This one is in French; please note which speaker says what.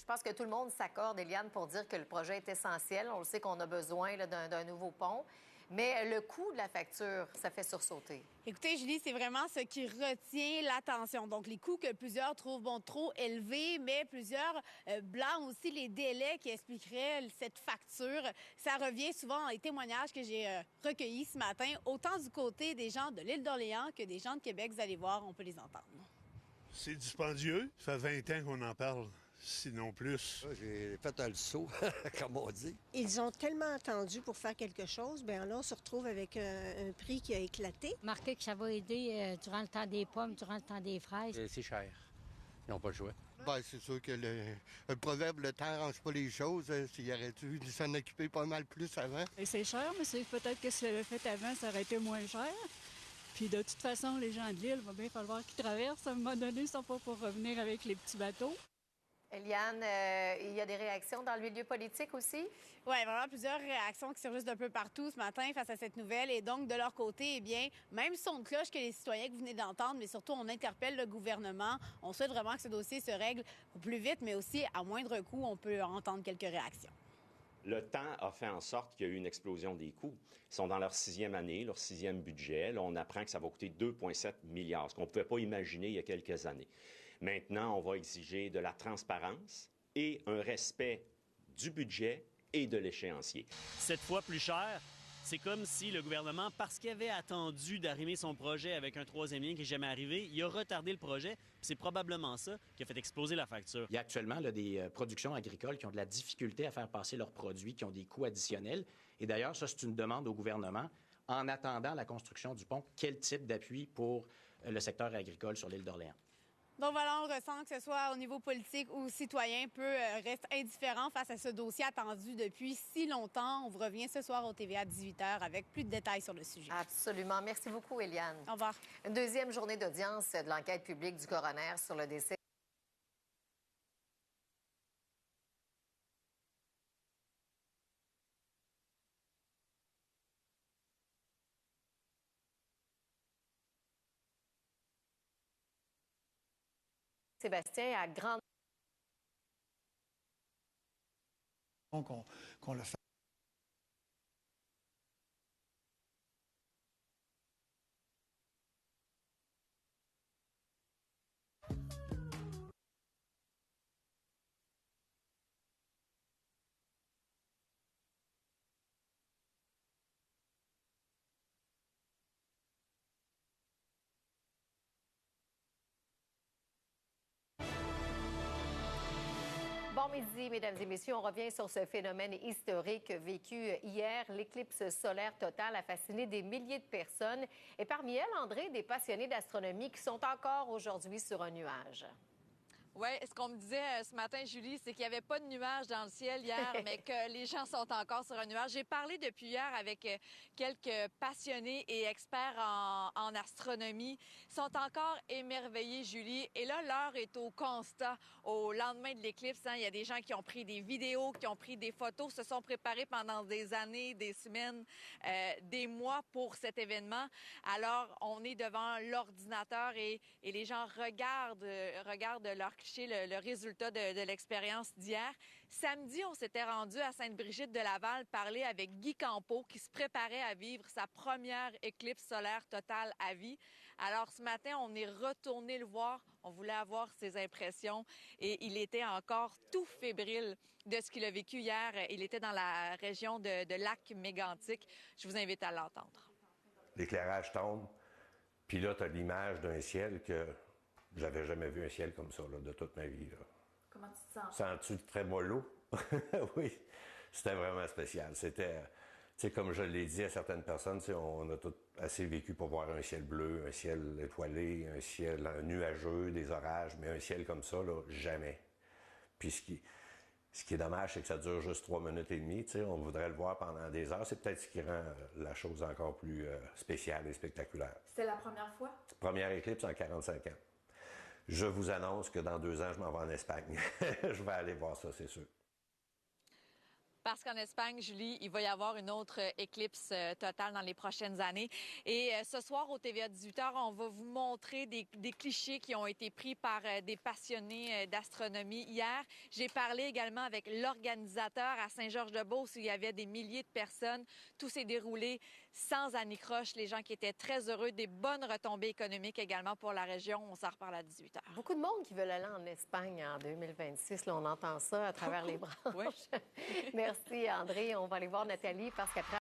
Speaker 1: Je pense que tout le monde s'accorde, Éliane, pour dire que le projet est essentiel. On le sait qu'on a besoin là, d'un nouveau pont. Mais le coût de la facture, ça fait sursauter.
Speaker 2: Écoutez, Julie, c'est vraiment ce qui retient l'attention. Donc, les coûts que plusieurs trouvent trop élevés, mais plusieurs blâment aussi les délais qui expliqueraient cette facture. Ça revient souvent dans les témoignages que j'ai recueillis ce matin, autant du côté des gens de l'île d'Orléans que des gens de Québec. Vous allez voir, on peut les entendre.
Speaker 3: C'est dispendieux. Ça fait 20 ans qu'on en parle. Sinon plus.
Speaker 4: J'ai fait le saut, comme on dit.
Speaker 5: Ils ont tellement attendu pour faire quelque chose, bien là, on se retrouve avec un prix qui a éclaté.
Speaker 6: Marqué que ça va aider durant le temps des pommes, durant le temps des fraises.
Speaker 7: C'est cher. Ils n'ont pas le choix.
Speaker 4: Ben, c'est sûr que le proverbe, le temps n'arrange pas les choses. S'il aurait dû s'en occuper pas mal plus avant.
Speaker 8: Et c'est cher, mais c'est peut-être que si ça avait fait avant, ça aurait été moins cher. Puis de toute façon, les gens de l'île, il va bien falloir qu'ils traversent. À un moment donné, ils ne sont pas pour revenir avec les petits bateaux.
Speaker 1: Éliane, il y a des réactions dans le milieu politique aussi?
Speaker 2: Oui, vraiment plusieurs réactions qui surgissent d'un peu partout ce matin face à cette nouvelle. Et donc, de leur côté, eh bien, même son de cloche que les citoyens que vous venez d'entendre, mais surtout, on interpelle le gouvernement. On souhaite vraiment que ce dossier se règle au plus vite, mais aussi à moindre coût, on peut entendre quelques réactions.
Speaker 9: Le temps a fait en sorte qu'il y a eu une explosion des coûts. Ils sont dans leur 6e année, leur 6e budget. Là, on apprend que ça va coûter 2,7 milliards, ce qu'on ne pouvait pas imaginer il y a quelques années. Maintenant, on va exiger de la transparence et un respect du budget et de l'échéancier.
Speaker 10: Cette fois plus cher, c'est comme si le gouvernement, parce qu'il avait attendu d'arrimer son projet avec un troisième lien qui n'est jamais arrivé, il a retardé le projet. C'est probablement ça qui a fait exploser la facture.
Speaker 7: Il y a actuellement là, des productions agricoles qui ont de la difficulté à faire passer leurs produits, qui ont des coûts additionnels. Et d'ailleurs, ça, c'est une demande au gouvernement. En attendant la construction du pont, quel type d'appui pour le secteur agricole sur l'île d'Orléans?
Speaker 2: Donc voilà, on ressent que ce soit au niveau politique ou citoyen, reste indifférent face à ce dossier attendu depuis si longtemps. On vous revient ce soir au TVA à 18h avec plus de détails sur le sujet.
Speaker 1: Absolument. Merci beaucoup, Éliane.
Speaker 2: Au revoir.
Speaker 1: Une deuxième journée d'audience de l'enquête publique du coroner sur le décès. Sébastien à grande...
Speaker 11: qu'on le fait.
Speaker 1: Bon midi, mesdames et messieurs. On revient sur ce phénomène historique vécu hier. L'éclipse solaire totale a fasciné des milliers de personnes. Et parmi elles, André, des passionnés d'astronomie qui sont encore aujourd'hui sur un nuage.
Speaker 12: Oui, ce qu'on me disait ce matin, Julie, c'est qu'il n'y avait pas de nuages dans le ciel hier, mais que les gens sont encore sur un nuage. J'ai parlé depuis hier avec quelques passionnés et experts en astronomie. Ils sont encore émerveillés, Julie. Et là, l'heure est au constat. Au lendemain de l'éclipse, il y a des gens qui ont pris des vidéos, qui ont pris des photos, se sont préparés pendant des années, des semaines, des mois pour cet événement. Alors, on est devant l'ordinateur et les gens regardent leur le résultat de l'expérience d'hier. Samedi, on s'était rendu à Sainte-Brigitte-de-Laval parler avec Guy Campeau qui se préparait à vivre sa première éclipse solaire totale à vie. Alors ce matin, on est retourné le voir. On voulait avoir ses impressions et il était encore tout fébrile de ce qu'il a vécu hier. Il était dans la région de Lac-Mégantic. Je vous invite à l'entendre.
Speaker 13: L'éclairage tombe, puis là, tu as l'image d'un ciel que... J'avais jamais vu un ciel comme ça, là, de toute ma vie. Là.
Speaker 12: Comment tu te sens?
Speaker 13: Sens-tu très mollo? Oui, c'était vraiment spécial. C'était, tu sais, comme je l'ai dit à certaines personnes, on a tous assez vécu pour voir un ciel bleu, un ciel étoilé, un ciel nuageux, des orages, mais un ciel comme ça, là, jamais. Puis ce qui est dommage, c'est que ça dure juste 3 minutes et demie. On voudrait le voir pendant des heures. C'est peut-être ce qui rend la chose encore plus spéciale et spectaculaire.
Speaker 12: C'était la première fois?
Speaker 13: Première éclipse en 45 ans. Je vous annonce que dans 2 ans, je m'en vais en Espagne. Je vais aller voir ça, c'est sûr.
Speaker 12: parce qu'en Espagne, Julie, il va y avoir une autre éclipse totale dans les prochaines années. Et ce soir, au TVA 18h, on va vous montrer des clichés qui ont été pris par des passionnés d'astronomie hier. J'ai parlé également avec l'organisateur à Saint-Georges-de-Beauce où il y avait des milliers de personnes. Tout s'est déroulé sans anicroche. Les gens qui étaient très heureux, des bonnes retombées économiques également pour la région. On s'en reparle à 18h.
Speaker 1: Beaucoup de monde qui veulent aller en Espagne en 2026. Là, on entend ça à travers les branches.
Speaker 12: Oui.
Speaker 1: Merci, André. On va aller voir Nathalie parce qu'après